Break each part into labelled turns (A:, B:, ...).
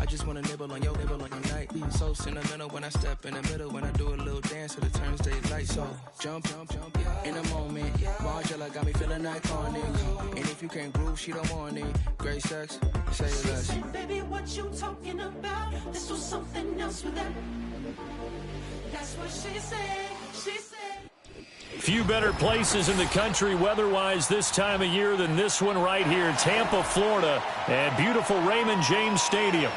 A: just wanna nibble on your night. So sentimental when I step in the middle, when I do a little dance till it turns daylight. So jump, in a moment. Margella got me feeling iconic. And if you can't groove, she don't want it. Great sex, say less.
B: Baby, what you talking about? This was something else with that. That's what she said. She said.
C: Few better places in the country weather-wise this time of year than this one right here, Tampa, Florida, and beautiful Raymond James Stadium.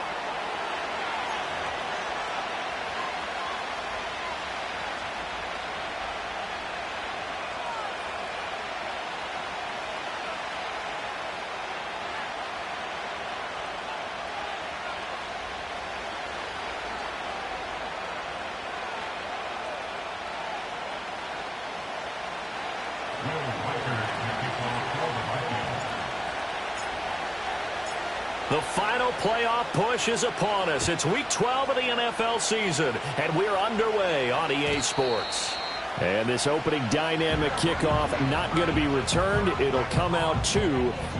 C: The final playoff push is upon us. It's Week 12 of the NFL season, and we're underway on EA Sports. And this opening dynamic kickoff not going to be returned. It'll come out to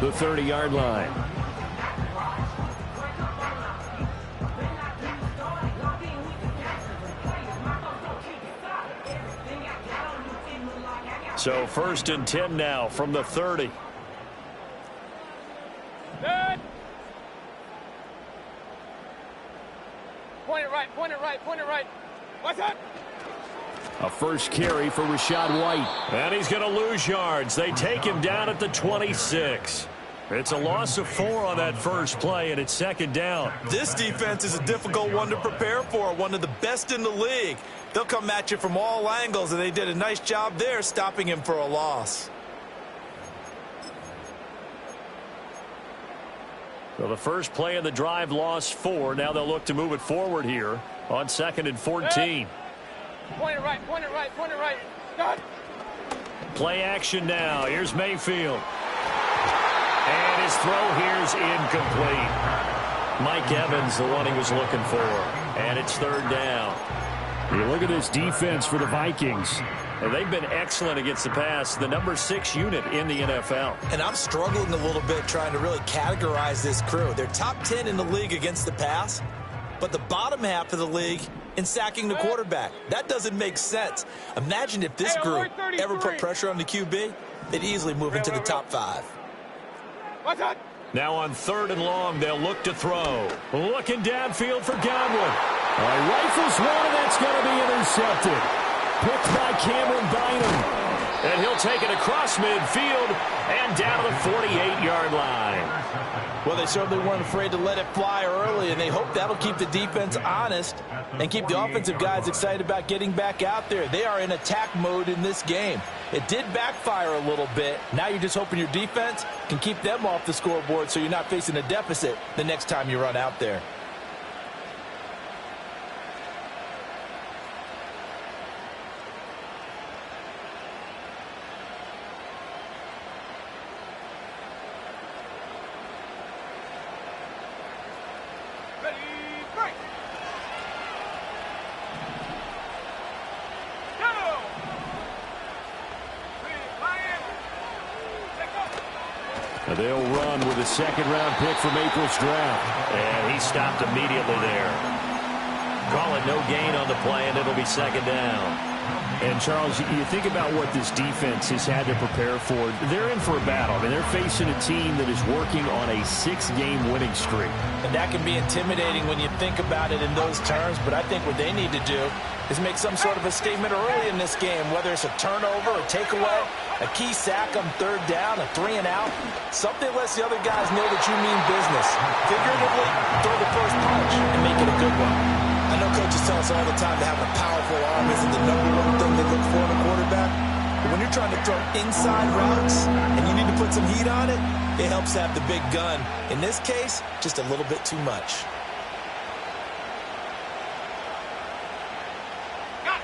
C: the 30-yard line. So 1st and 10 now from the 30.
D: Point it right. What's that?
C: A first carry for Rachaad White. And he's going to lose yards. They take him down at the 26. It's a loss of 4 on that first play, and it's 2nd down.
E: This defense is a difficult one to prepare for, one of the best in the league. They'll come at you from all angles, and they did a nice job there stopping him for a loss.
C: So the first play of the drive lost 4. Now they'll look to move it forward here on 2nd and 14.
D: Point it right. Done.
C: Play action now. Here's Mayfield. And his throw here's incomplete. Mike Evans, the one he was looking for. And it's 3rd down. You look at this defense for the Vikings. They've been excellent against the pass, the number 6 unit in the NFL.
E: And I'm struggling a little bit trying to really categorize this crew. They're top 10 in the league against the pass, but the bottom half of the league in sacking the quarterback. That doesn't make sense. Imagine if this group ever put pressure on the QB, they'd easily move into the top 5.
D: What's that?
C: Now on 3rd and long, they'll look to throw. Looking downfield for Godwin. Rifles one, and that's going to be intercepted. Picked by Cameron Bynum. And he'll take it across midfield and down to the 48-yard line.
E: Well, they certainly weren't afraid to let it fly early, and they hope that'll keep the defense honest and keep the offensive guys excited about getting back out there. They are in attack mode in this game. It did backfire a little bit. Now you're just hoping your defense can keep them off the scoreboard so you're not facing a deficit the next time you run out there.
C: They'll run with a 2nd-round pick from April's draft. And he stopped immediately there. Call it no gain on the play, and it'll be 2nd down. And, Charles, you think about what this defense has had to prepare for. They're in for a battle. I mean, they're facing a team that is working on a 6-game winning streak.
E: And that can be intimidating when you think about it in those terms, but I think what they need to do is make some sort of a statement early in this game, whether it's a turnover, a takeaway, a key sack on 3rd down, a 3-and-out. Something lets the other guys know that you mean business. Figuratively, throw the first punch and make it a good one. I know coaches tell us all the time that having a powerful arm isn't the #1 thing they look for in a quarterback. But when you're trying to throw inside routes and you need to put some heat on it, it helps have the big gun. In this case, just a little bit too much.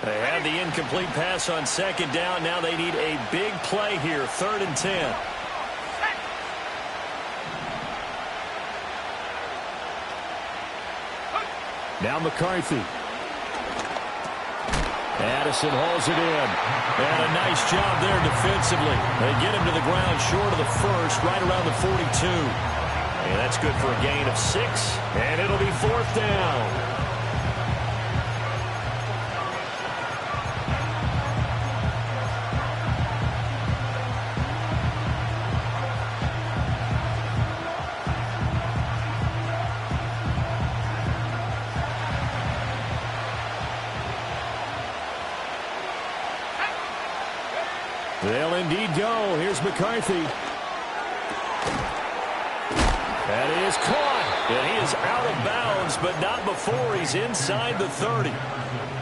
C: They had the incomplete pass on 2nd down. Now they need a big play here, 3rd and 10. Now McCarthy. Addison hauls it in. And a nice job there defensively. They get him to the ground short of the 1st, right around the 42. And that's good for a gain of 6. And it'll be 4th down. They'll indeed go. Here's McCarthy. That is caught. And he is out of bounds, but not before he's inside the 30.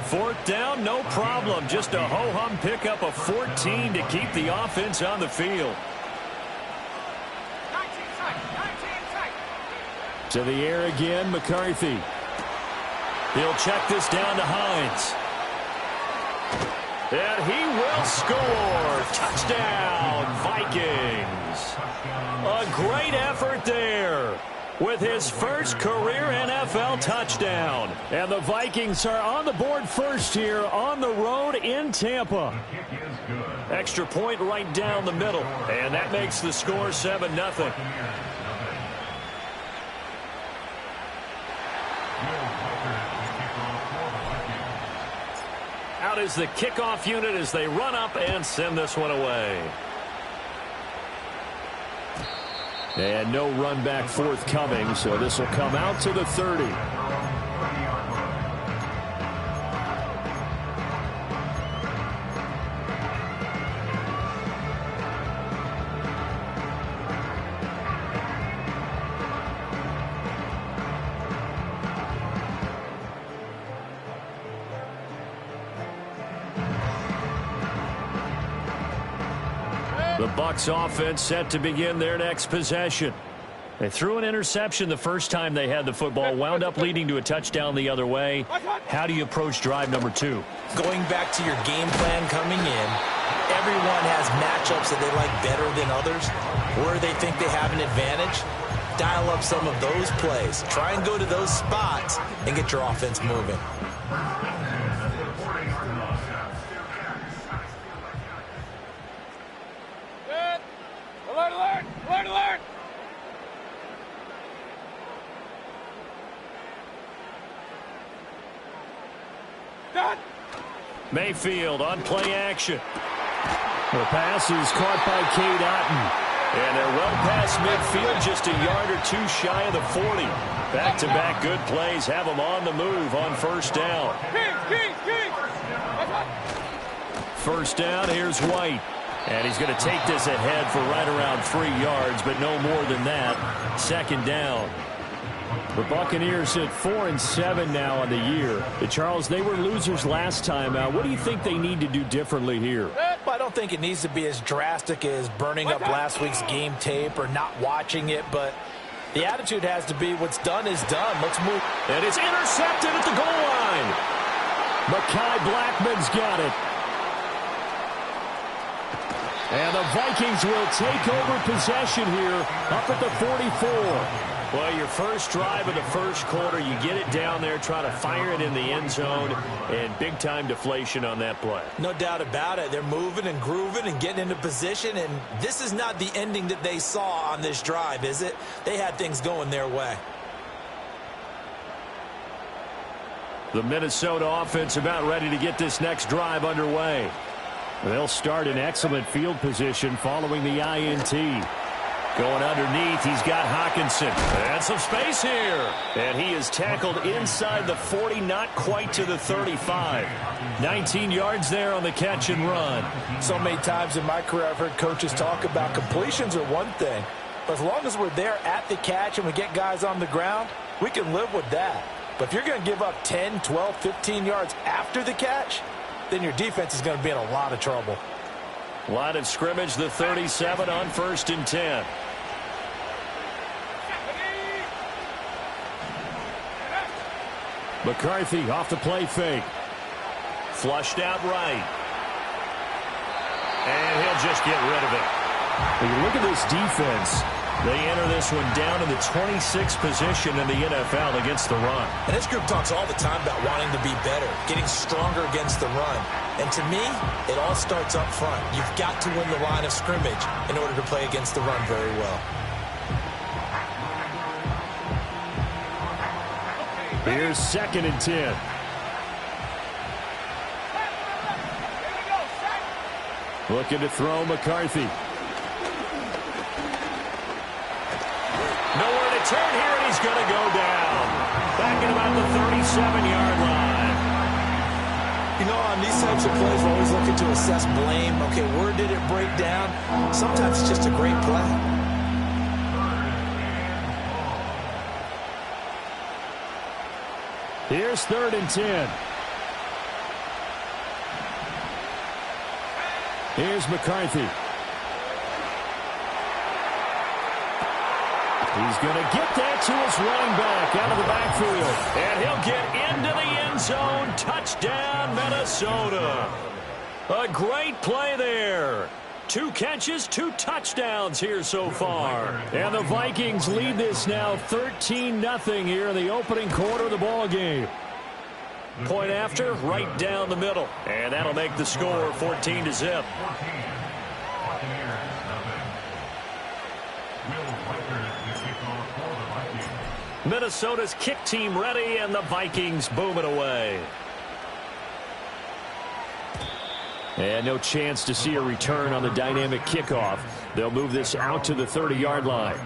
C: 4th down, no problem. Just a ho-hum pickup of 14 to keep the offense on the field. To the air again, McCarthy. He'll check this down to Hines. And he will score. Touchdown, Vikings. A great effort there with his first career NFL touchdown. And the Vikings are on the board first here on the road in Tampa. Extra point right down the middle. And that makes the score 7-0. Out is the kickoff unit as they run up and send this one away. And no run back forthcoming, so this will come out to the 30. The Bucs offense set to begin their next possession. They threw an interception the first time they had the football, wound up leading to a touchdown the other way. How do you approach drive number 2?
E: Going back to your game plan coming in, everyone has matchups that they like better than others, where they think they have an advantage. Dial up some of those plays. Try and go to those spots and get your offense moving.
C: Mayfield on play action. The pass is caught by Cade Otton. And they're well past midfield, just a yard or two shy of the 40. Back-to-back good plays have them on the move on first down. First down, here's White. And he's going to take this ahead for right around 3 yards, but no more than that. Second down. The Buccaneers at 4-7 now on the year. Charles, they were losers last time. What do you think they need to do differently here?
E: Well, I don't think it needs to be as drastic as burning up last week's game tape or not watching it, but the attitude has to be what's done is done. Let's move.
C: And it's intercepted at the goal line. Mekhi Blackman's got it. And the Vikings will take over possession here up at the 44. Well, your first drive of the first quarter, you get it down there, try to fire it in the end zone, and big-time deflation on that play.
E: No doubt about it. They're moving and grooving and getting into position, and this is not the ending that they saw on this drive, is it? They had things going their way.
C: The Minnesota offense about ready to get this next drive underway. They'll start in excellent field position following the INT. Going underneath, he's got Hockenson. And some space here. And he is tackled inside the 40, not quite to the 35. 19 yards there on the catch and run.
E: So many times in my career I've heard coaches talk about completions are one thing. But as long as we're there at the catch and we get guys on the ground, we can live with that. But if you're going to give up 10, 12, 15 yards after the catch, then your defense is going to be in a lot of trouble.
C: Line of scrimmage, the 37 on 1st and 10. McCarthy off the play fake. Flushed out right. And he'll just get rid of it. When you look at this defense, they enter this one down in the 26th position in the NFL against the run.
E: And this group talks all the time about wanting to be better, getting stronger against the run. And to me, it all starts up front. You've got to win the line of scrimmage in order to play against the run very well.
C: Here's 2nd and 10. Looking to throw McCarthy. Nowhere to turn here, and he's going to go down. Back at about the 37-yard line.
E: You know, on these types of plays, we're always looking to assess blame. Okay, where did it break down? Sometimes it's just a great play.
C: Here's 3rd and 10. Here's McCarthy. He's going to get that to his running back out of the backfield. And he'll get into the end zone. Touchdown, Minnesota. A great play there. 2 catches, 2 touchdowns here so far. And the Vikings lead this now 13-0 here in the opening quarter of the ball game. Point after, right down the middle. And that'll make the score 14-0. Minnesota's kick team ready, and the Vikings boom it away. And no chance to see a return on the dynamic kickoff. They'll move this out to the 30-yard line.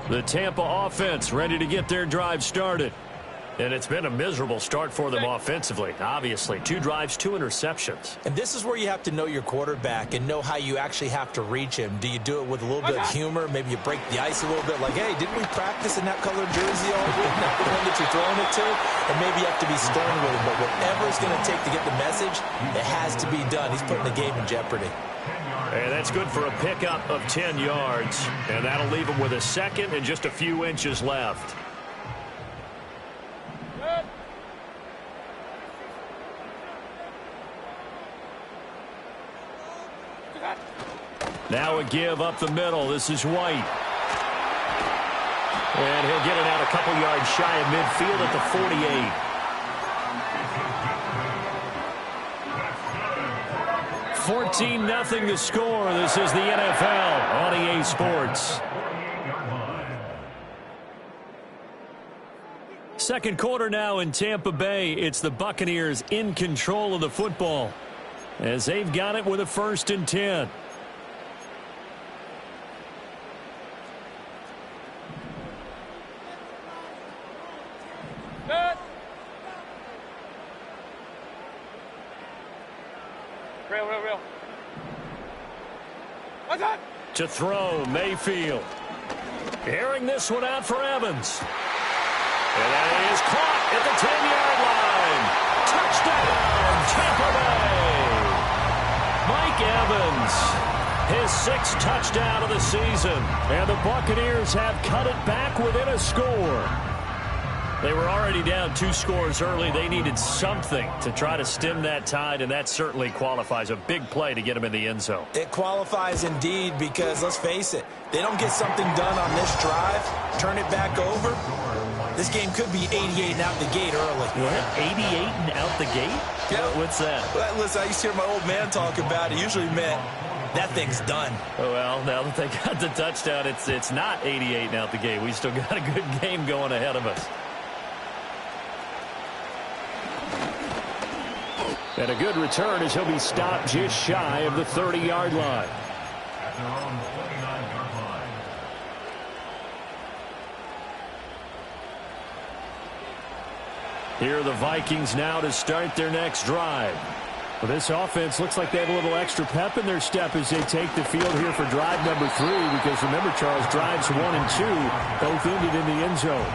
C: The Tampa offense ready to get their drive started. And it's been a miserable start for them offensively. Obviously, 2 drives, 2 interceptions.
E: And this is where you have to know your quarterback and know how you actually have to reach him. Do you do it with a little bit of humor? Maybe you break the ice a little bit like, hey, didn't we practice in that colored jersey all week? Not the one that you're throwing it to? And maybe you have to be stern with him. But whatever it's going to take to get the message, it has to be done. He's putting the game in jeopardy.
C: And that's good for a pickup of 10 yards. And that'll leave him with a 2nd and just a few inches left. Now a give up the middle. This is White. And he'll get it out a couple yards shy of midfield at the 48. 14-0 the score. This is the NFL on EA Sports. Second quarter now in Tampa Bay. It's the Buccaneers in control of the football as they've got it with a 1st and 10.
D: Real. What's that?
C: To throw, Mayfield. Airing this one out for Evans. And that is caught at the 10-yard line. Touchdown, Tampa Bay. Mike Evans, his 6th touchdown of the season. And the Buccaneers have cut it back within a score. They were already down 2 scores early. They needed something to try to stem that tide, and that certainly qualifies. A big play to get them in the end zone.
E: It qualifies indeed because, let's face it, they don't get something done on this drive, turn it back over, this game could be 88 and out the gate early.
C: What? 88 and out the gate?
E: Yeah.
C: What's that?
E: Well, listen, I used to hear my old man talk about it. Usually meant that thing's done.
C: Oh, well, now that they got the touchdown, it's not 88 and out the gate. We still got a good game going ahead of us. And a good return as he'll be stopped just shy of the 30-yard line.
F: At their own 29-yard line.
C: Here are the Vikings now to start their next drive. Well, this offense looks like they have a little extra pep in their step as they take the field here for drive number 3, because remember, Charles, drives 1 and 2 both ended in the end zone.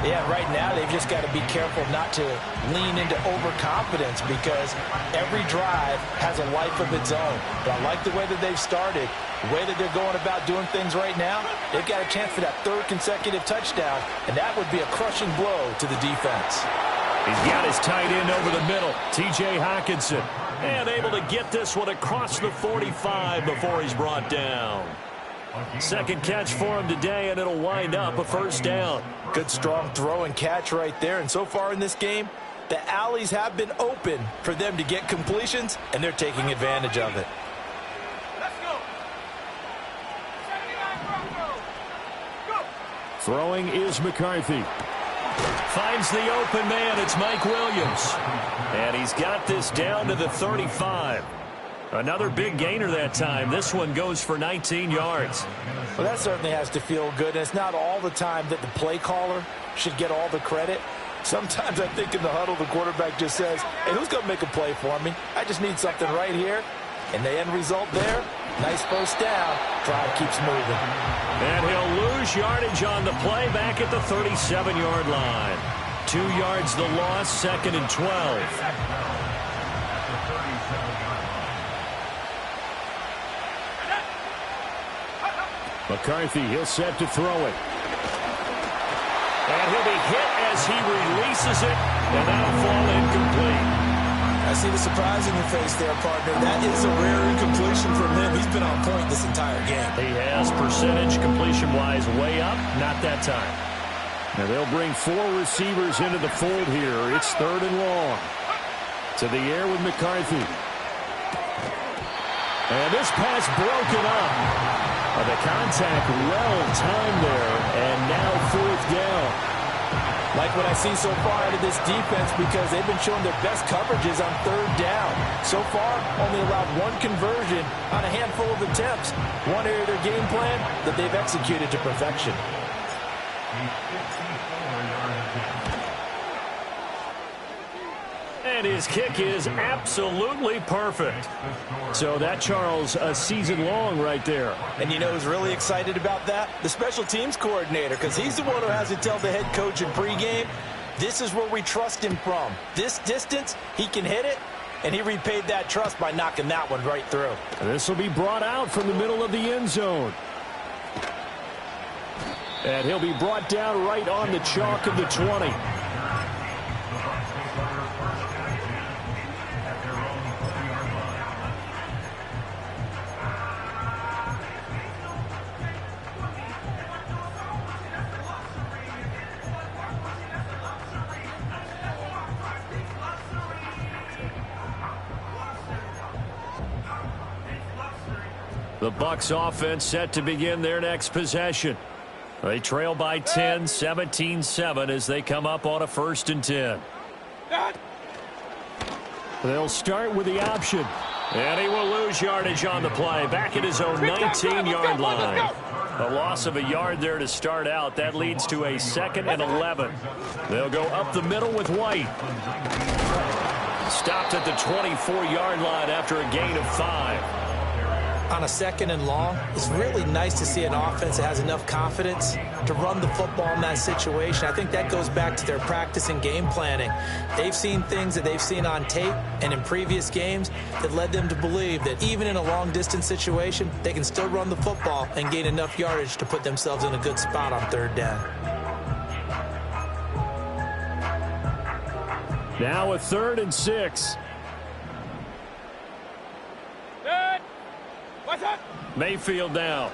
E: Yeah, right now they've just got to be careful not to lean into overconfidence because every drive has a life of its own. But I like the way that they've started, the way that they're going about doing things right now. They've got a chance for that 3rd consecutive touchdown, and that would be a crushing blow to the defense.
C: He's got his tight end over the middle, T.J. Hockenson, and able to get this one across the 45 before he's brought down. 2nd catch for him today, and it'll wind up a 1st down.
E: Good strong throw and catch right there. And so far in this game, The alleys have been open for them to get completions, and they're taking advantage of it.
D: Let's go. 79 Go.
C: Throwing is McCarthy. Finds the open man. It's Mike Williams. And he's got this down to the 35. Another big gainer that time. This one goes for 19 yards.
E: Well, that certainly has to feel good. And it's not all the time that the play caller should get all the credit. Sometimes I think in the huddle, the quarterback just says, hey, who's going to make a play for me? I just need something right here. And the end result there, nice first down. Drive keeps moving.
C: And he'll lose yardage on the play back at the 37-yard line. 2 yards the loss, 2nd and 12. McCarthy, he'll set to throw it. And he'll be hit as he releases it, and that'll fall incomplete.
E: I see the surprise in your face there, partner. That is a rare incompletion from him. He's been on point this entire game.
C: He has percentage completion-wise way up, not that time. Now they'll bring 4 receivers into the fold here. It's 3rd and long. To the air with McCarthy. And this pass broken up. The contact well-timed there, and now 4th down.
E: Like what I've seen so far out of this defense, because they've been showing their best coverages on 3rd down. So far, only allowed 1 conversion on a handful of attempts. One area of their game plan that they've executed to perfection.
C: And his kick is absolutely perfect. So that, Charles, a season long right there.
E: And you know who's really excited about that? The special teams coordinator, because he's the one who has to tell the head coach in pregame, this is where we trust him from. This distance, he can hit it, and he repaid that trust by knocking that one right through.
C: And this will be brought out from the middle of the end zone. And he'll be brought down right on the chalk of the 20. The Bucs offense set to begin their next possession. They trail by 10, 17-7 as they come up on a 1st and 10. They'll start with the option. And he will lose yardage on the play. Back at his own 19-yard line. A loss of a yard there to start out. That leads to a 2nd and 11. They'll go up the middle with White. Stopped at the 24-yard line after a gain of 5.
E: On a 2nd and long, it's really nice to see an offense that has enough confidence to run the football in that situation. I think that goes back to their practice and game planning. They've seen things that they've seen on tape and in previous games that led them to believe that even in a long-distance situation, they can still run the football and gain enough yardage to put themselves in a good spot on 3rd down.
C: Now a 3rd and 6. Mayfield now.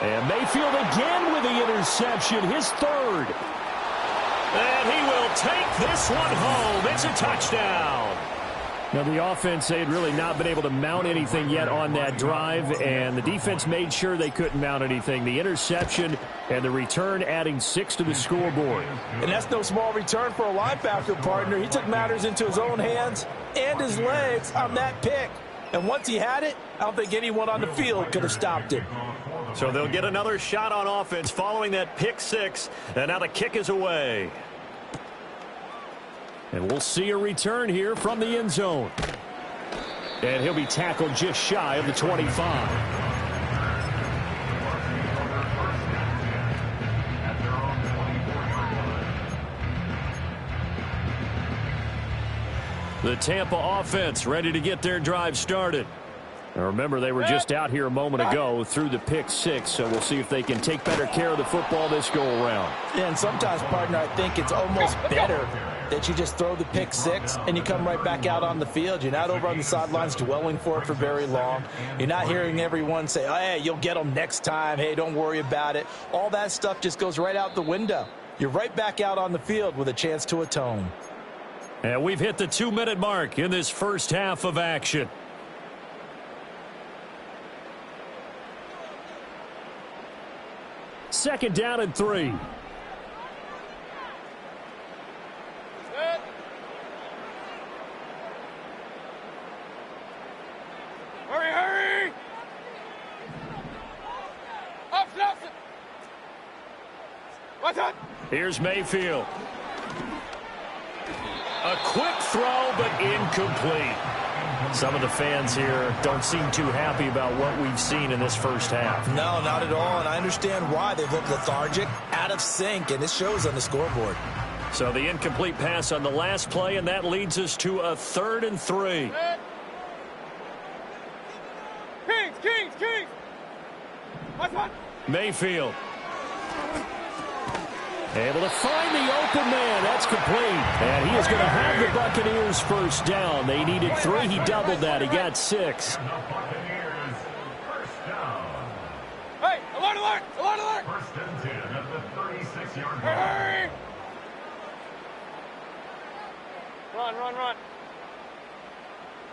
C: And Mayfield again with the interception, his 3rd. And he will take this one home. It's a touchdown. Now the offense, they had really not been able to mount anything yet on that drive, and the defense made sure they couldn't mount anything. The interception and the return adding 6 to the scoreboard.
E: And that's no small return for a linebacker, partner. He took matters into his own hands and his legs on that pick. And once he had it, I don't think anyone on the field could have stopped him.
C: So they'll get another shot on offense following that pick 6. And now the kick is away. And we'll see a return here from the end zone. And he'll be tackled just shy of the 25. The Tampa offense ready to get their drive started. Now remember, they were just out here a moment ago through the pick 6, so we'll see if they can take better care of the football this go-around.
E: Yeah, and sometimes, partner, I think it's almost better that you just throw the pick 6 and you come right back out on the field. You're not over on the sidelines dwelling for it for very long. You're not hearing everyone say, oh, hey, you'll get them next time. Hey, don't worry about it. All that stuff just goes right out the window. you're right back out on the field with a chance to atone.
C: And we've hit the 2-minute mark in this first half of action. Second down and 3.
D: Set. Hurry, hurry! Up, up. What's up?
C: Here's Mayfield. A quick throw, but incomplete. Some of the fans here don't seem too happy about what we've seen in this first half.
E: No, not at all, and I understand why. They've looked lethargic, out of sync, and it shows on the scoreboard.
C: So the incomplete pass on the last play, and that leads us to a 3rd and 3.
D: Kings! What's up?
C: Mayfield. Able to find the open man. That's complete. And he is going to have the Buccaneers first down. They needed 3. He doubled that. He got 6.
F: And the Buccaneers first down.
D: Hey, alert!
F: First and 10 at the 36-yard line.
D: Hurry! Run.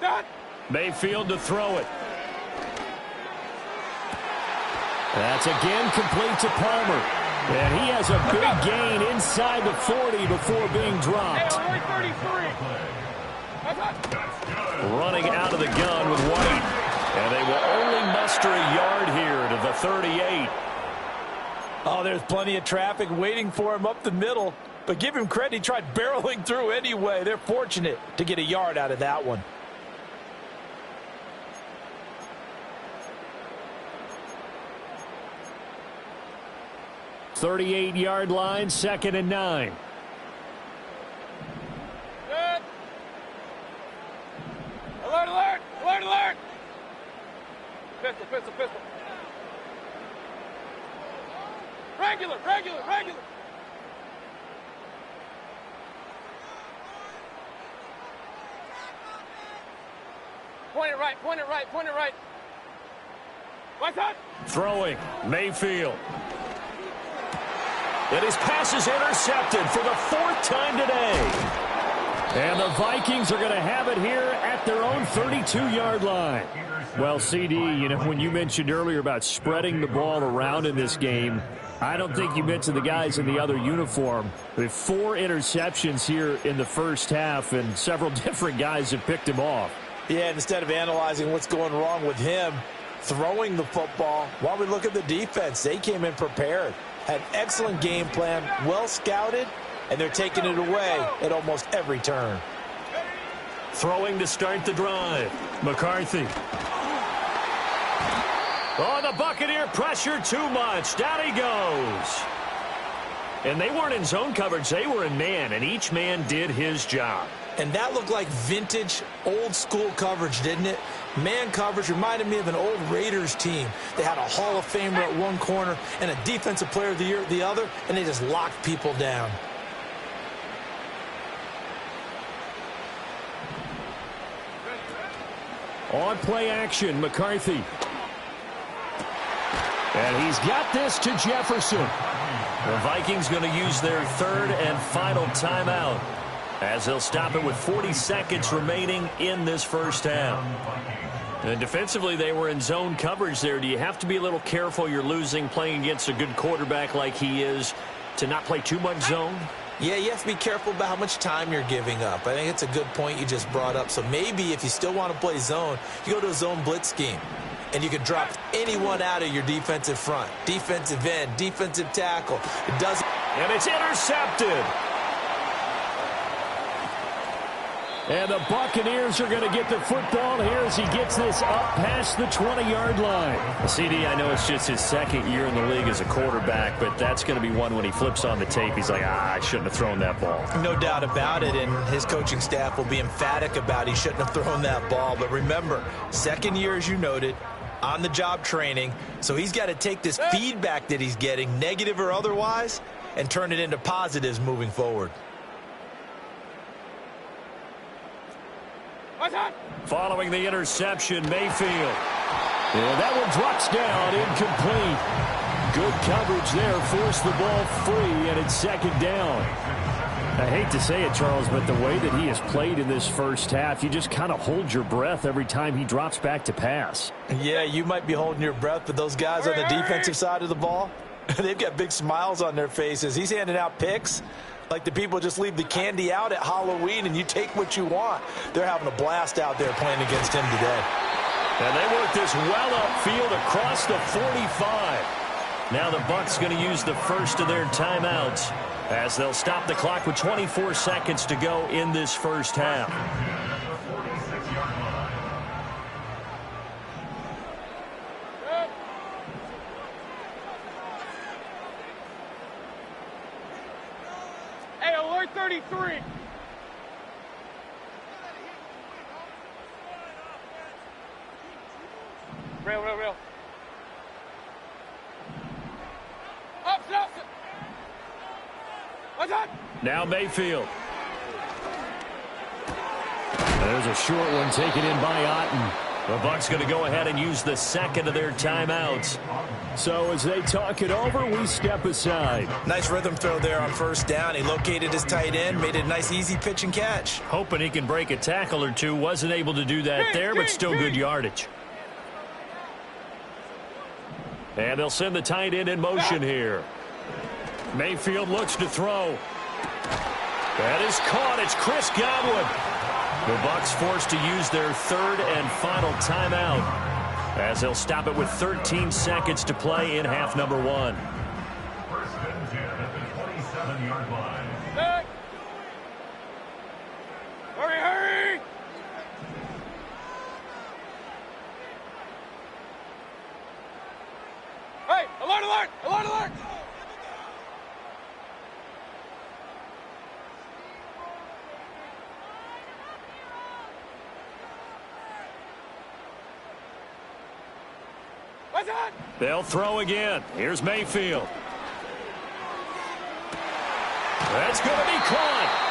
D: Done.
C: Mayfield to throw it. That's again complete to Palmer. And he has a big gain inside the 40 before being dropped.
D: Hey, 33.
C: Running out of the gun with White. And they will only muster a yard here to the 38.
E: Oh, there's plenty of traffic waiting for him up the middle. But give him credit, he tried barreling through anyway. They're fortunate to get a yard out of that one.
C: .38-yard line, 2nd and 9.
D: Good. Alert! Pistol. Regular. Point it right. What's up?
C: Throwing, Mayfield. And his pass is intercepted for the 4th time today. And the Vikings are going to have it here at their own 32-yard line. Well, CD, you know, when you mentioned earlier about spreading the ball around in this game, I don't think you mentioned the guys in the other uniform. We have 4 interceptions here in the first half, and several different guys have picked him off.
E: Yeah, and instead of analyzing what's going wrong with him throwing the football, while we look at the defense, they came in prepared. Had excellent game plan, well scouted, and they're taking it away at almost every turn.
C: Throwing to start the drive. McCarthy. Oh, the Buccaneer pressure too much. Down he goes. And they weren't in zone coverage. They were in man, and each man did his job.
E: And that looked like vintage, old-school coverage, didn't it? Man coverage reminded me of an old Raiders team. They had a Hall of Famer at one corner and a Defensive Player of the Year at the other, and they just locked people down.
C: On play action, McCarthy. And he's got this to Jefferson. The Vikings going to use their 3rd and final timeout, as they'll stop it with 40 seconds remaining in this first half. And defensively, they were in zone coverage there. Do you have to be a little careful? You're losing, playing against a good quarterback like he is, to not play too much zone?
E: Yeah, you have to be careful about how much time you're giving up. I think it's a good point you just brought up. So maybe if you still want to play zone, you go to a zone blitz scheme. And you can drop anyone out of your defensive front. Defensive end, defensive tackle. It doesn't.
C: And it's intercepted. And the Buccaneers are going to get the football here as he gets this up past the 20-yard line. CD, I know it's just his 2nd year in the league as a quarterback, but that's going to be one when he flips on the tape. He's like, I shouldn't have thrown that ball.
E: No doubt about it, and his coaching staff will be emphatic about he shouldn't have thrown that ball. But remember, 2nd year, as you noted, on-the-job training, so he's got to take this feedback that he's getting, negative or otherwise, and turn it into positives moving forward.
C: Following the interception, Mayfield. And that one drops down, incomplete. Good coverage there. Forced the ball free, and it's second down. I hate to say it, Charles, but the way that he has played in this first half, you just kind of hold your breath every time he drops back to pass.
E: Yeah, you might be holding your breath, but those guys on the defensive side of the ball, they've got big smiles on their faces. He's handing out picks like the people just leave the candy out at Halloween and you take what you want. They're having a blast out there playing against him today.
C: And they work this well upfield across the 45. Now the Bucs going to use the first of their timeouts as they'll stop the clock with 24 seconds to go in this first half.
D: Hey, alert 33. Real. Up. What's up?
C: Now Mayfield. There's a short one taken in by Otten. The Bucs going to go ahead and use the second of their timeouts. So as they talk it over, we step aside.
E: Nice rhythm throw there on first down. He located his tight end, made it a nice easy pitch and catch.
C: Hoping he can break a tackle or two. Wasn't able to do that there, but still good yardage. And they'll send the tight end in motion here. Mayfield looks to throw. That is caught. It's Chris Godwin. The Bucs forced to use their third and final timeout as they'll stop it with 13 seconds to play in half number one.
F: First and 10 at the 27-yard line.
D: Hey. Hurry! Hey, alert! What's that?
C: They'll throw again. Here's Mayfield. That's going to be caught.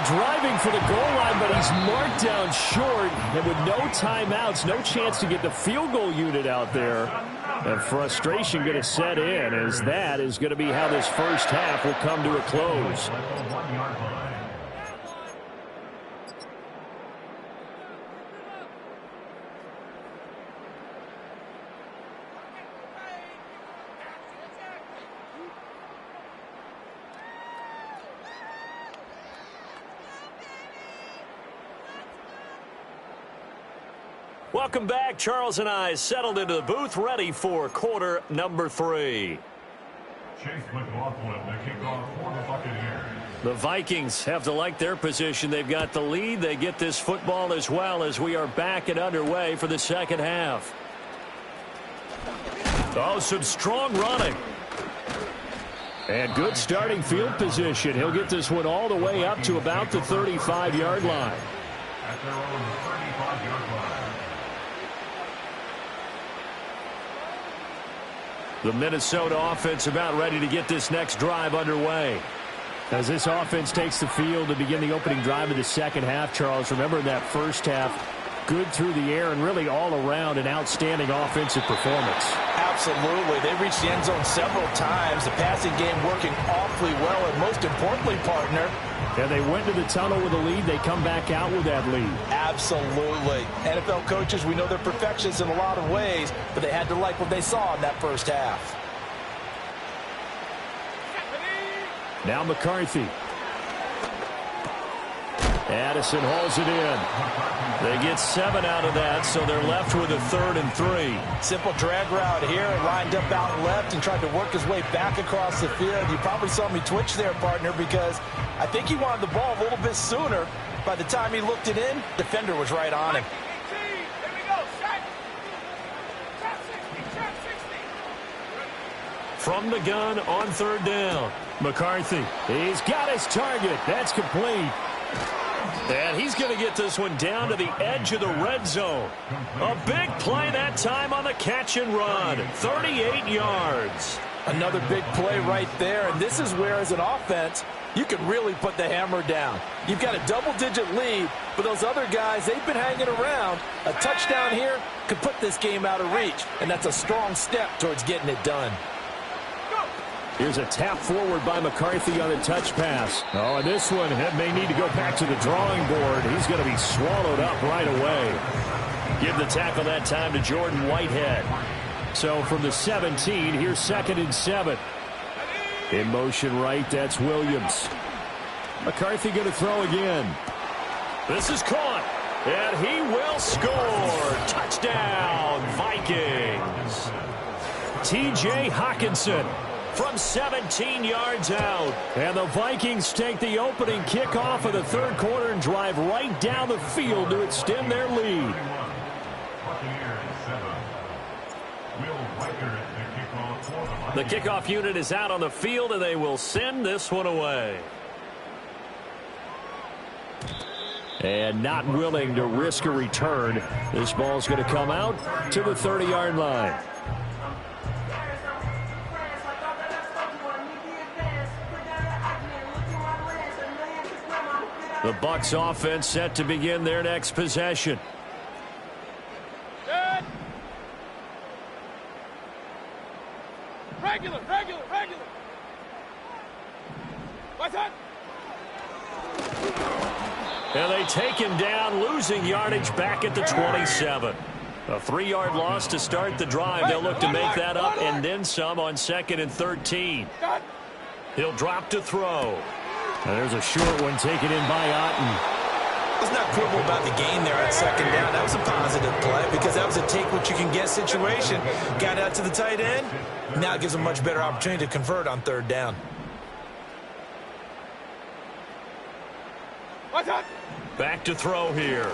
C: Driving for the goal line, but he's marked down short. And with no timeouts, no chance to get the field goal unit out there. And frustration going to set in, as that is going to be how this first half will come to a close. Welcome back. Charles and I settled into the booth, ready for quarter number 3.
F: Chase McLaughlin to kick off for the Buccaneers.
C: The Vikings have to like their position. They've got the lead. They get this football as well as we are back and underway for the second half. Oh, some strong running. And good starting field position. He'll get this one all the way up to about the 35-yard line.
F: At their own 35-yard line.
C: The Minnesota offense about ready to get this next drive underway. As this offense takes the field to begin the opening drive of the second half, Charles, remember in that first half, good through the air and really all around an outstanding offensive performance.
E: Absolutely. They reached the end zone several times. The passing game working awfully well, and most importantly, partner,
C: and they went to the tunnel with a lead. They come back out with that lead.
E: Absolutely. NFL coaches, we know they're perfectionists in a lot of ways, but they had to like what they saw in that first half.
C: Now McCarthy. Addison hauls it in. They get 7 out of that, so they're left with a 3rd and 3.
E: Simple drag route here, lined up out left and tried to work his way back across the field. You probably saw me twitch there, partner, because I think he wanted the ball a little bit sooner. By the time he looked it in, defender was right on him.
C: From the gun on 3rd down. McCarthy, he's got his target. That's complete. And he's going to get this one down to the edge of the red zone. A big play that time on the catch and run. 38 yards.
E: Another big play right there, and this is where, as an offense, you can really put the hammer down. You've got a double-digit lead, but those other guys, they've been hanging around. A touchdown here could put this game out of reach, and that's a strong step towards getting it done.
C: Here's a tap forward by McCarthy on the touch pass. Oh, and this one may need to go back to the drawing board. He's going to be swallowed up right away. Give the tackle that time to Jordan Whitehead. So from the 17, here's 2nd and 7. In motion right, that's Williams. McCarthy going to throw again. This is caught, and he will score. Touchdown, Vikings. T.J. Hawkinson from 17 yards out. And the Vikings take the opening kickoff of the third quarter and drive right down the field to extend their lead. The kickoff unit is out on the field, and they will send this one away. And not willing to risk a return. This ball's going to come out to the 30-yard line. The Bucs offense set to begin their next possession.
D: Good. Regular. What's that?
C: And they take him down, losing yardage back at the 27. A 3-yard loss to start the drive. They'll look to make that up and then some on 2nd and 13. He'll drop to throw. And there's a short one taken in by Otten.
E: Let's not quibble about the gain there on 2nd down. That was a positive play because that was a take-what-you-can-get situation. Got out to the tight end. Now it gives them a much better opportunity to convert on 3rd down.
D: What's that?
C: Back to throw here.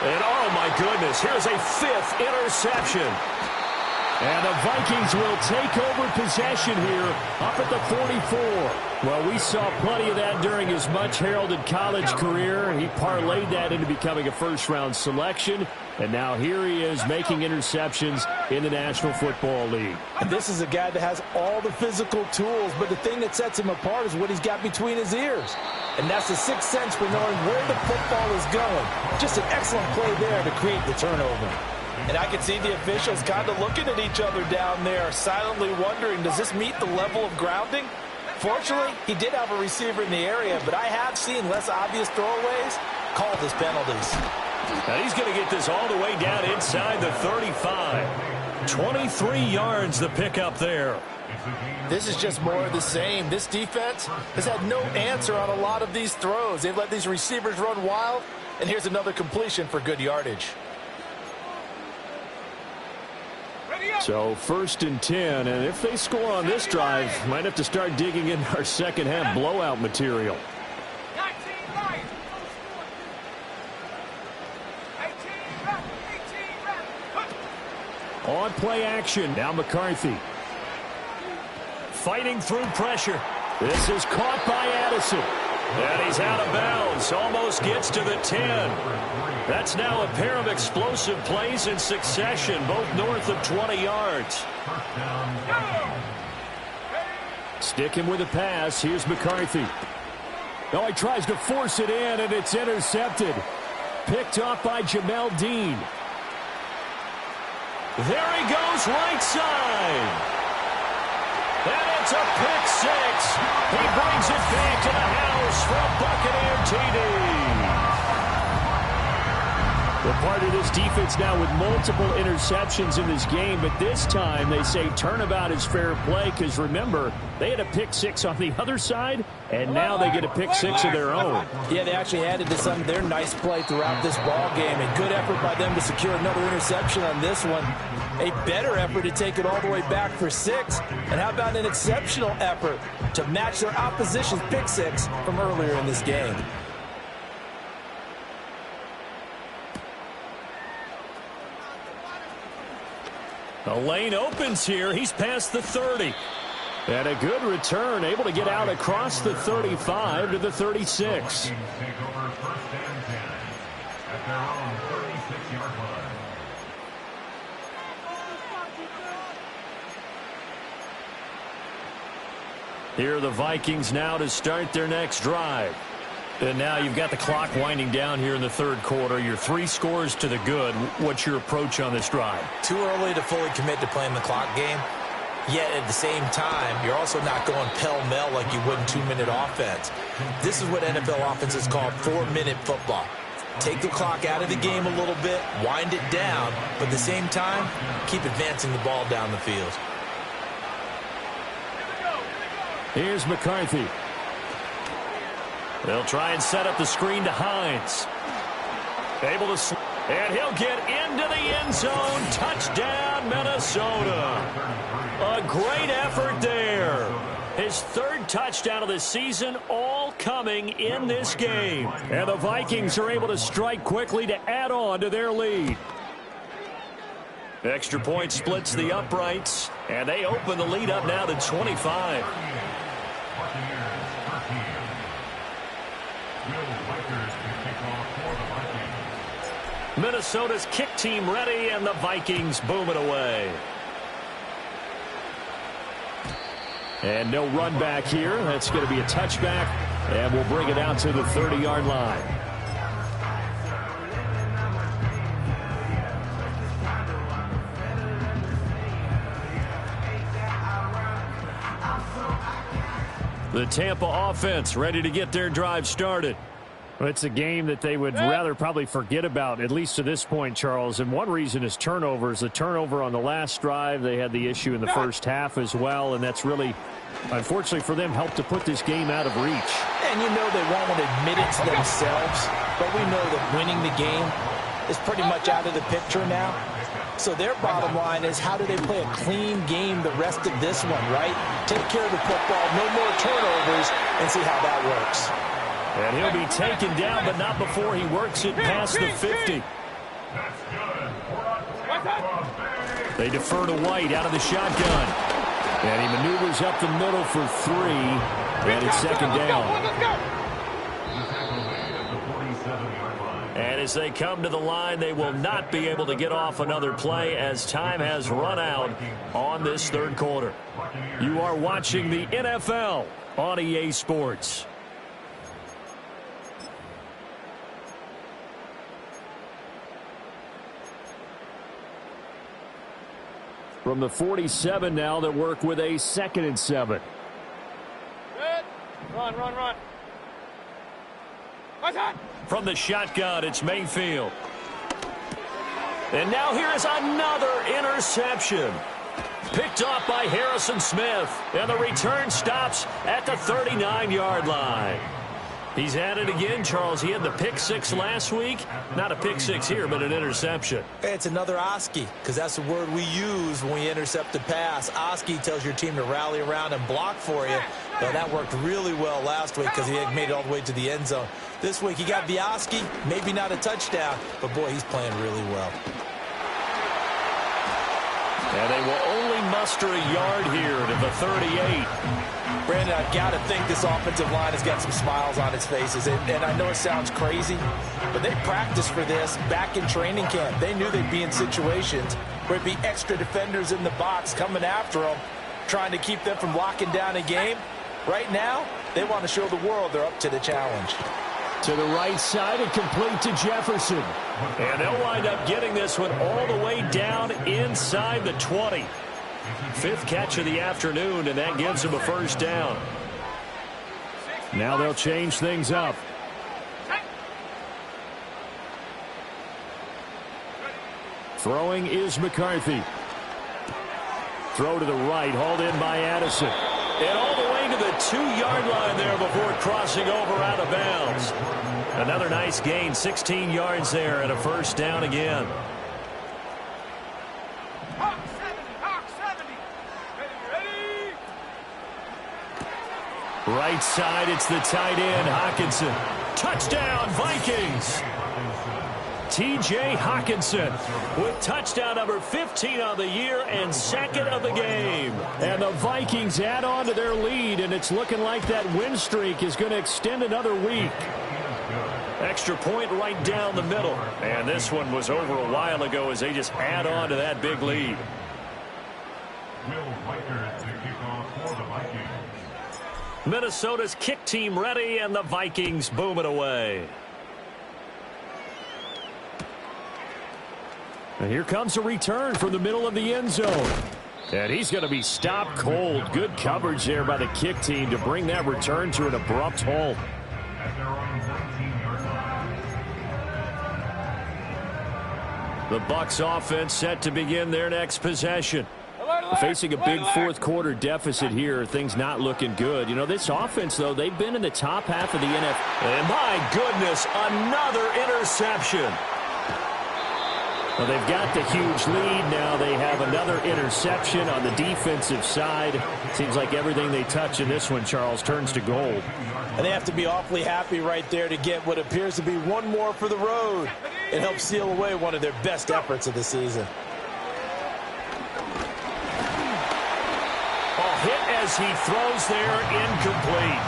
C: And oh my goodness, here's a 5th interception. And the Vikings will take over possession here up at the 44. Well, we saw plenty of that during his much-heralded college career. He parlayed that into becoming a first-round selection. And now here he is making interceptions in the National Football League.
E: And this is a guy that has all the physical tools, but the thing that sets him apart is what he's got between his ears. And that's the sixth sense for knowing where the football is going. Just an excellent play there to create the turnover. And I can see the officials kind of looking at each other down there, silently wondering, does this meet the level of grounding? Fortunately, he did have a receiver in the area, but I have seen less obvious throwaways called as penalties.
C: And he's going to get this all the way down inside the 35. 23 yards the pickup there.
E: This is just more of the same. This defense has had no answer on a lot of these throws. They've let these receivers run wild, and here's another completion for good yardage.
C: So 1st and 10, and if they score on this drive, might have to start digging in our second-half blowout material. On play action, now McCarthy. Fighting through pressure. This is caught by Addison. And he's out of bounds, almost gets to the 10. That's now a pair of explosive plays in succession, both north of 20 yards. Stick him with a pass. Here's McCarthy. Oh, he tries to force it in, and it's intercepted. Picked off by Jamel Dean. There he goes, right side. And it's a pick six. He brings it back to the house for a Buccaneer TD. Well, part of this defense now with multiple interceptions in this game, but this time they say turnabout is fair play because, remember, they had a pick six on the other side, and now they get a pick six of their own.
E: Yeah, they actually added to some of their nice play throughout this ball game. A good effort by them to secure another interception on this one. A better effort to take it all the way back for 6. And how about an exceptional effort to match their opposition's pick six from earlier in this game?
C: The lane opens here. He's past the 30. And a good return, able to get out across the 35 to the 36. Here are the Vikings now to start their next drive. And now you've got the clock winding down here in the third quarter. Your 3 scores to the good. What's your approach on this drive?
E: Too early to fully commit to playing the clock game. Yet at the same time, you're also not going pell-mell like you would in 2-minute offense. This is what NFL offenses call 4-minute football. Take the clock out of the game a little bit, wind it down, but at the same time, keep advancing the ball down the field.
C: Here's McCarthy. They'll try and set up the screen to Hines. Able to, and he'll get into the end zone. Touchdown, Minnesota. A great effort there. His third touchdown of the season, all coming in this game. And the Vikings are able to strike quickly to add on to their lead. Extra point splits the uprights, and they open the lead up now to 25. Minnesota's kick team ready, and the Vikings boom it away. And no run back here. That's going to be a touchback, and we'll bring it out to the 30-yard line. The Tampa offense ready to get their drive started. Well, it's a game that they would rather probably forget about, at least to this point, Charles. And one reason is turnovers. The turnover on the last drive, they had the issue in the first half as well. And that's really, unfortunately for them, helped to put this game out of reach.
E: And you know they won't want to admit it to themselves. But we know that winning the game is pretty much out of the picture now. So their bottom line is, how do they play a clean game the rest of this one, right? Take care of the football, no more turnovers, and see how that works.
C: And he'll be taken down, but not before he works it past the 50. They defer to White out of the shotgun. And he maneuvers up the middle for 3. And it's second down. And as they come to the line, they will not be able to get off another play as time has run out on this third quarter. You are watching the NFL on EA Sports. From the 47 now, that work with a 2nd and 7.
D: Good. Run.
C: From the shotgun, it's Mayfield. And now here is another interception. Picked off by Harrison Smith. And the return stops at the 39-yard line. He's at it again, Charles. He had the pick 6 last week. Not a pick 6 here, but an interception.
E: It's another Oski, because that's the word we use when we intercept a pass. Oski tells your team to rally around and block for you. But that worked really well last week because he had made it all the way to the end zone. This week he got the Oski, maybe not a touchdown, but boy, he's playing really well.
C: And they will only muster a yard here to the 38.
E: Brandon, I've got to think this offensive line has got some smiles on its faces. And I know it sounds crazy, but they practiced for this back in training camp. They knew they'd be in situations where it'd be extra defenders in the box coming after them, trying to keep them from locking down a game. Right now, they want to show the world they're up to the challenge.
C: To the right side and complete to Jefferson. And they'll wind up getting this one all the way down inside the 20. 5th catch of the afternoon, and that gives them a first down. Now they'll change things up. Throwing is McCarthy. Throw to the right, hauled in by Addison. And all the way to the 2-yard line there before crossing over out of bounds. Another nice gain, 16 yards there, and a first down again.
D: Hawk 70. Ready.
C: Right side, it's the tight end, Hockenson. Touchdown, Vikings! T.J. Hockenson with touchdown number 15 on the year and 2nd of the game. And the Vikings add on to their lead, and it's looking like that win streak is going to extend another week. Extra point right down the middle. And this one was over a while ago as they just add on to that big lead. Minnesota's kick team ready, and the Vikings boom it away. And here comes a return from the middle of the end zone. And he's going to be stopped cold. Good coverage there by the kick team to bring that return to an abrupt halt. The Bucs offense set to begin their next possession. Facing a big fourth quarter deficit here, things not looking good. You know, this offense, though, they've been in the top half of the NFL. And my goodness, another interception. Well, they've got the huge lead. Now they have another interception on the defensive side. Seems like everything they touch in this one, Charles, turns to gold.
E: And they have to be awfully happy right there to get what appears to be one more for the road. It helps seal away one of their best efforts of the season.
C: Hit as he throws there, incomplete.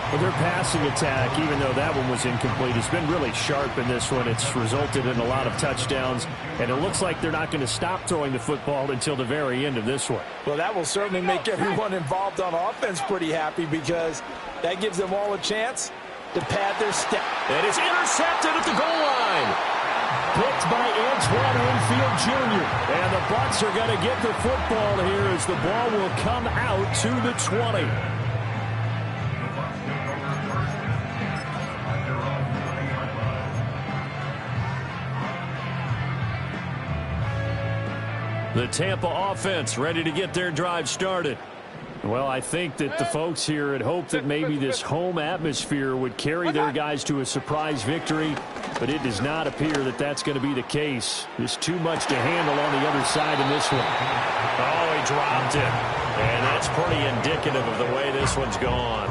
C: Well, their passing attack, even though that one was incomplete, has been really sharp in this one. It's resulted in a lot of touchdowns, and it looks like they're not going to stop throwing the football until the very end of this one.
E: Well, that will certainly make everyone involved on offense pretty happy because that gives them all a chance to pad their step.
C: And it's intercepted at the goal line. Picked by Antoine Winfield Jr. And the Bucs are going to get the football here as the ball will come out to the 20. The Tampa offense ready to get their drive started. Well, I think that the folks here had hoped that maybe this home atmosphere would carry their guys to a surprise victory, but it does not appear that that's going to be the case. There's too much to handle on the other side in this one. Oh, he dropped it. And that's pretty indicative of the way this one's gone.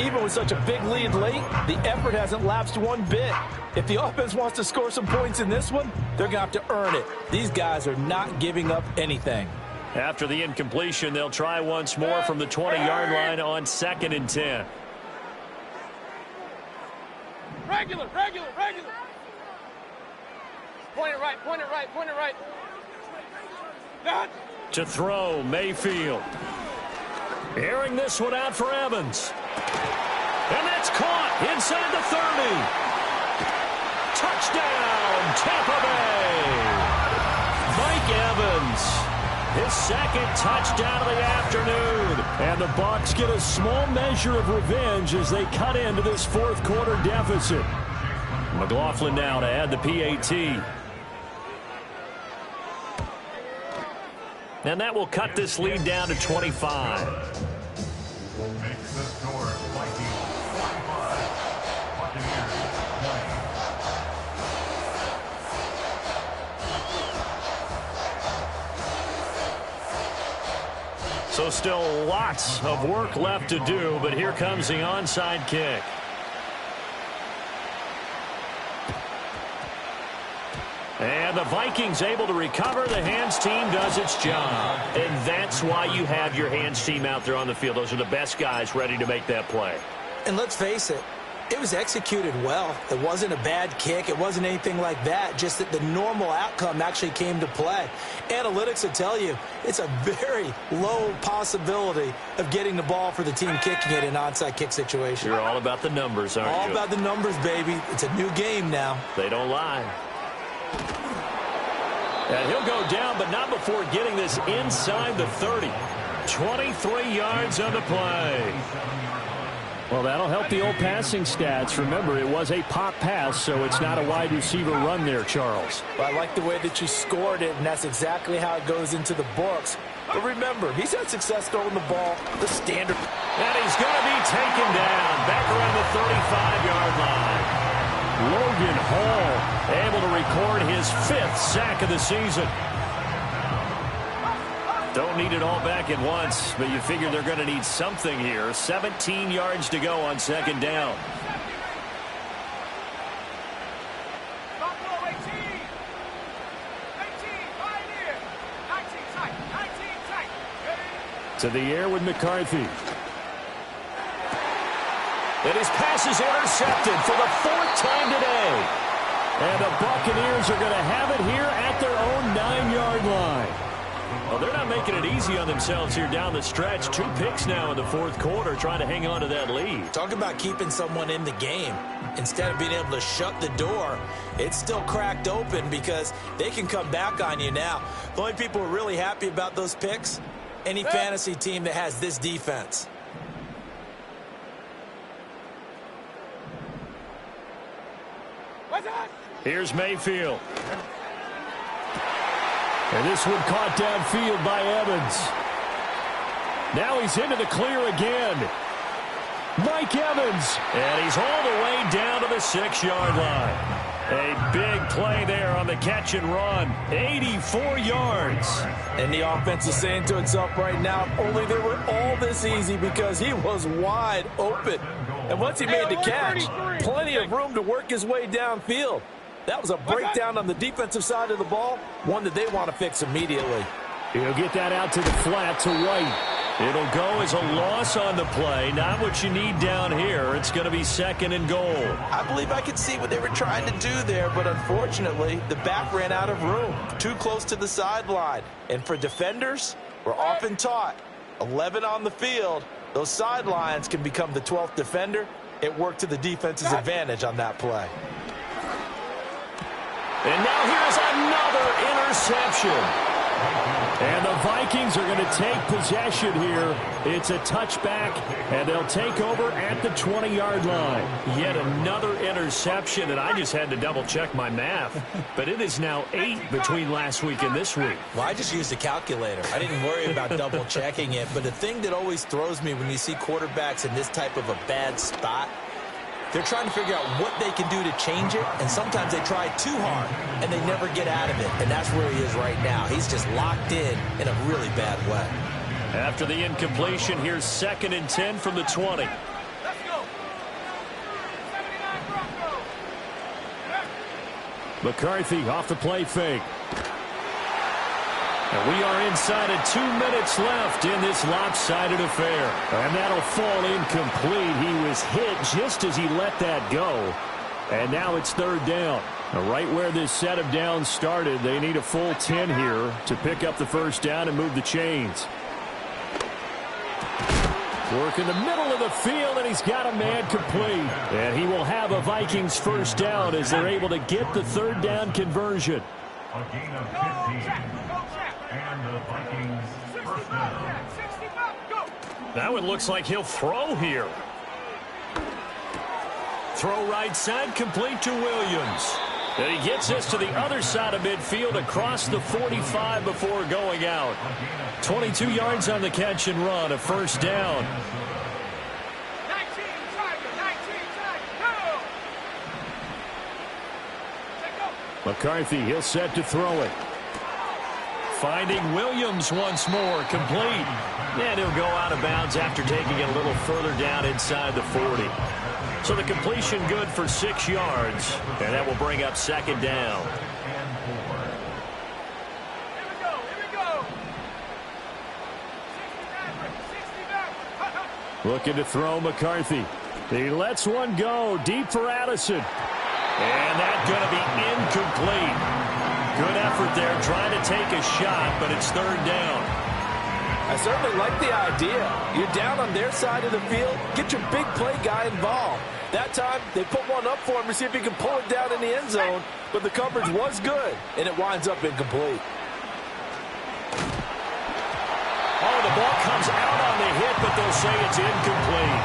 E: Even with such a big lead late, the effort hasn't lapsed one bit. If the offense wants to score some points in this one, they're going to have to earn it. These guys are not giving up anything.
C: After the incompletion, they'll try once more from the 20-yard line on 2nd and 10.
D: Regular. Point it right, point it right. That.
C: To throw, Mayfield. Airing this one out for Evans. And that's caught inside the 30. Touchdown, Tampa Bay. Mike Evans. His second touchdown of the afternoon. And the Bucs get a small measure of revenge as they cut into this fourth quarter deficit. McLaughlin now to add the PAT. And that will cut this lead down to 25. So still lots of work left to do, but here comes the onside kick. And the Vikings able to recover. The hands team does its job. And that's why you have your hands team out there on the field. Those are the best guys ready to make that play.
E: And let's face it, it was executed well. It wasn't a bad kick. It wasn't anything like that. Just that the normal outcome actually came to play. Analytics will tell you it's a very low possibility of getting the ball for the team kicking it in an onside kick situation.
C: You're all about the numbers, aren't you?
E: All about the numbers, baby. It's a new game now.
C: They don't lie. And he'll go down, but not before getting this inside the 30. 23 yards on the play. Well, that'll help the old passing stats. Remember, it was a pop pass, so it's not a wide receiver run there, Charles.
E: Well, I like the way that you scored it, and that's exactly how it goes into the books. But remember, he's had success throwing the ball, the standard.
C: And he's going to be taken down back around the 35-yard line. Logan Hall able to record his 5th sack of the season. Don't need it all back at once, but you figure they're going to need something here. 17 yards to go on 2nd down. To the air with McCarthy. And his pass is intercepted for the 4th time today. And the Buccaneers are going to have it here at their own 9-yard line. Well, they're not making making it easy on themselves here down the stretch. 2 picks now in the fourth quarter, trying to hang on to that lead.
E: Talk about keeping someone in the game. Instead of being able to shut the door, it's still cracked open because they can come back on you now. The only people who are really happy about those picks, any fantasy team that has this defense.
C: Here's Mayfield. And this one caught downfield by Evans. Now he's into the clear again. Mike Evans. And he's all the way down to the 6-yard line. A big play there on the catch and run. 84 yards.
E: And the offense is saying to itself right now, if only they were all this easy, because he was wide open. And once he made the catch, plenty of room to work his way downfield. That was a breakdown on the defensive side of the ball, one that they want to fix immediately.
C: He'll get that out to the flat to White. It'll go as a loss on the play. Not what you need down here. It's going to be 2nd and goal.
E: I believe I could see what they were trying to do there, but unfortunately, the back ran out of room. Too close to the sideline. And for defenders, we're often taught, 11 on the field, those sidelines can become the 12th defender. It worked to the defense's advantage on that play.
C: And now here's another interception. And the Vikings are going to take possession here. It's a touchback, and they'll take over at the 20-yard line. Yet another interception, and I just had to double-check my math. But it is now 8 between last week and this week.
E: Well, I just used a calculator. I didn't worry about double-checking it. But the thing that always throws me when you see quarterbacks in this type of a bad spot, they're trying to figure out what they can do to change it, and sometimes they try too hard, and they never get out of it. And that's where he is right now. He's just locked in a really bad way.
C: After the incompletion, here's 2nd and 10 from the 20.
D: Let's go. 79 Broncos.
C: McCarthy off the play fake. And we are inside of 2 minutes left in this lopsided affair. And that'll fall incomplete. He was hit just as he let that go. And now it's 3rd down. Right where this set of downs started, they need a full 10 here to pick up the 1st down and move the chains. Work in the middle of the field, and he's got a man complete. And he will have a Vikings 1st down as they're able to get the 3rd down conversion.
F: A gain of 15. And the Vikings 1st down.
C: That one looks like he'll throw here. Throw right side, complete to Williams. And he gets this to the other side of midfield across the 45 before going out. 22 yards on the catch and run, a 1st down.
D: 19, Tiger, 19, Tiger, go!
C: McCarthy, he'll set to throw it. Finding Williams once more, complete. And he'll go out of bounds after taking it a little further down inside the 40. So the completion good for 6 yards, and that will bring up 2nd down.
D: Here we go.
C: Looking to throw McCarthy. He lets one go deep for Addison. And that's going to be incomplete. Good effort there trying to take a shot, but it's 3rd down.
E: I certainly like the idea. You're down on their side of the field. Get your big play guy involved. That time, they put one up for him to see if he can pull it down in the end zone, but the coverage was good, and it winds up incomplete.
C: Oh, the ball comes out on the hit, but they'll say it's incomplete.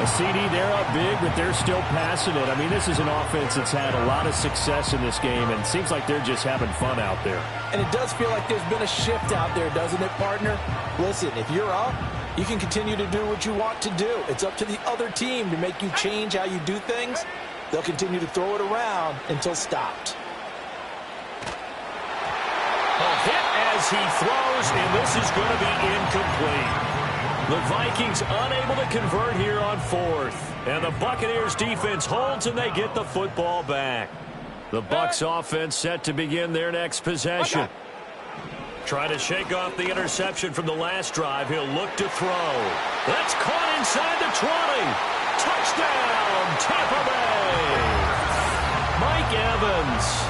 C: A CD, they're up big, but they're still passing it. I mean, this is an offense that's had a lot of success in this game, and it seems like they're just having fun out there.
E: And it does feel like there's been a shift out there, doesn't it, partner? Listen, if you're up, you can continue to do what you want to do. It's up to the other team to make you change how you do things. They'll continue to throw it around until stopped.
C: A hit as he throws, and this is going to be incomplete. The Vikings unable to convert here on 4th. And the Buccaneers defense holds, and they get the football back. The Bucs offense set to begin their next possession. Trying to shake off the interception from the last drive. He'll look to throw. That's caught inside the 20. Touchdown, Tampa Bay. Mike Evans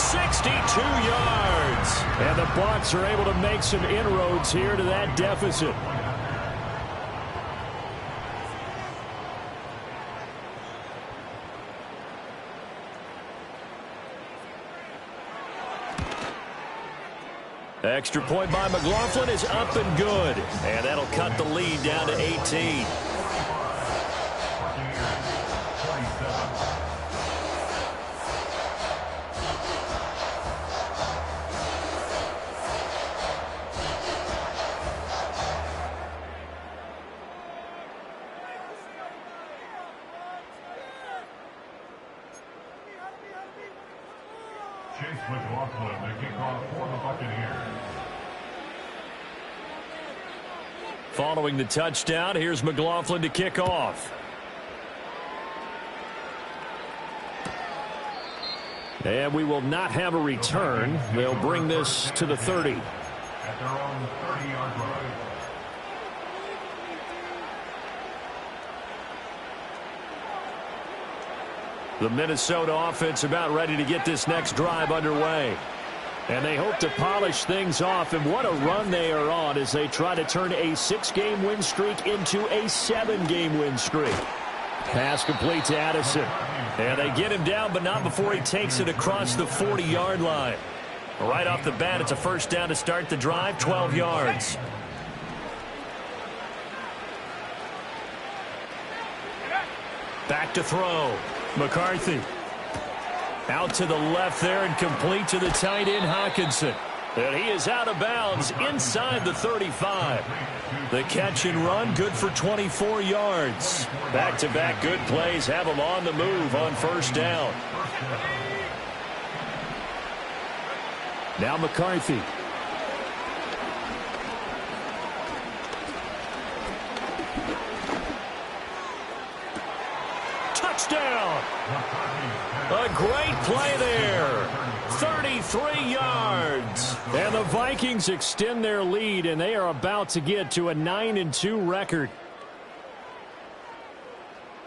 C: 62 yards. And the Bucs are able to make some inroads here to that deficit. Extra point by McLaughlin is up and good. And that'll cut the lead down to 18.
F: McLaughlin, the kickoff for the Buccaneers.
C: Following the touchdown, here's McLaughlin to kick off. And we will not have a return. They'll bring this to the 30.
F: At their own 30-yard line.
C: The Minnesota offense about ready to get this next drive underway. And they hope to polish things off. And what a run they are on as they try to turn a 6-game win streak into a 7-game win streak. Pass complete to Addison. And they get him down, but not before he takes it across the 40-yard line. Right off the bat, it's a first down to start the drive, 12 yards. Back to throw. McCarthy. Out to the left there and complete to the tight end, Hockenson. And he is out of bounds inside the 35. The catch and run, good for 24 yards. Back-to-back good plays have him on the move on first down. Now McCarthy. Touchdown! A great play there. 33 yards. And the Vikings extend their lead, and they are about to get to a 9-2 record.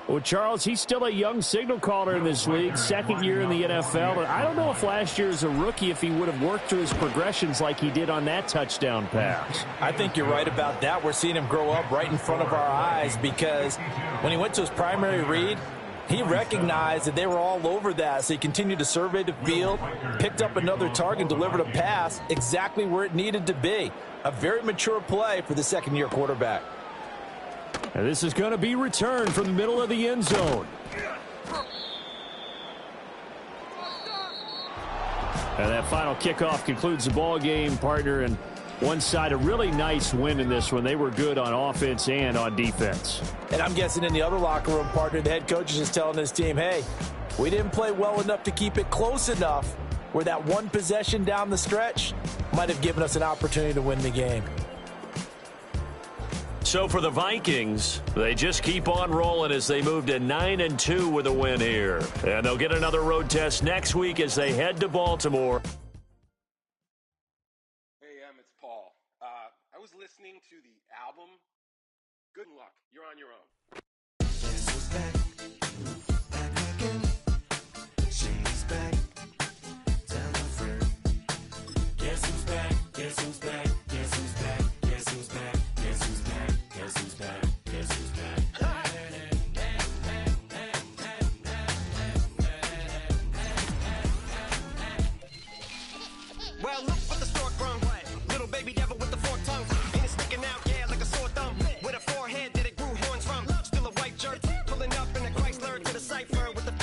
C: Well, Charles, he's still a young signal caller in this league, second year in the NFL. And I don't know if last year as a rookie, if he would have worked through his progressions like he did on that touchdown pass.
E: I think you're right about that. We're seeing him grow up right in front of our eyes because when he went to his primary read, he recognized that they were all over that, so he continued to survey the field, picked up another target, delivered a pass exactly where it needed to be. A very mature play for the second-year quarterback.
C: And this is going to be returned from the middle of the end zone. And that final kickoff concludes the ball game, partner. And one side, a really nice win in this one. They were good on offense and on defense.
E: And I'm guessing in the other locker room, partner, the head coach is just telling his team, hey, we didn't play well enough to keep it close enough where that one possession down the stretch might have given us an opportunity to win the game.
C: So for the Vikings, they just keep on rolling as they move to 9-2 with a win here. And they'll get another road test next week as they head to Baltimore.
G: Hey, it's Paul. I was listening to the album. Good luck. You're on your own.
B: Guess who's back? Back again. She's back. Tell a friend. Guess who's back? Guess who's back? Guess who's back? Guess who's back? Guess who's back? Guess who's back? Guess who's back?
H: Well, look what the stork brung. Little baby devil with the forked tongue. And it's sticking out, yeah, like a sore thumb. With a forehead that it grew horns from. Still a white shirt. Pulling up in a Chrysler to the cipher with the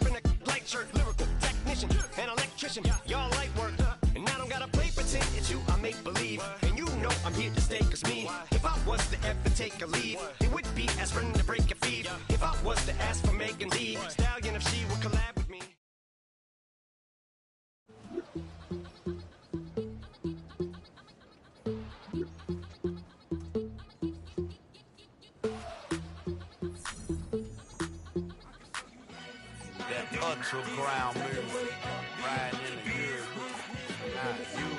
H: in a light shirt. Lyrical technician, an electrician. Y'all light work. And I don't gotta play pretend. It's you, I make believe. And you know I'm here to stay, cause me, if I was to ever take a leave, it would be aspirin to break your feet. If I was to ask for Megan D, Stallion if she would collab with me.
I: That ultra ground move, riding in the good. Not you.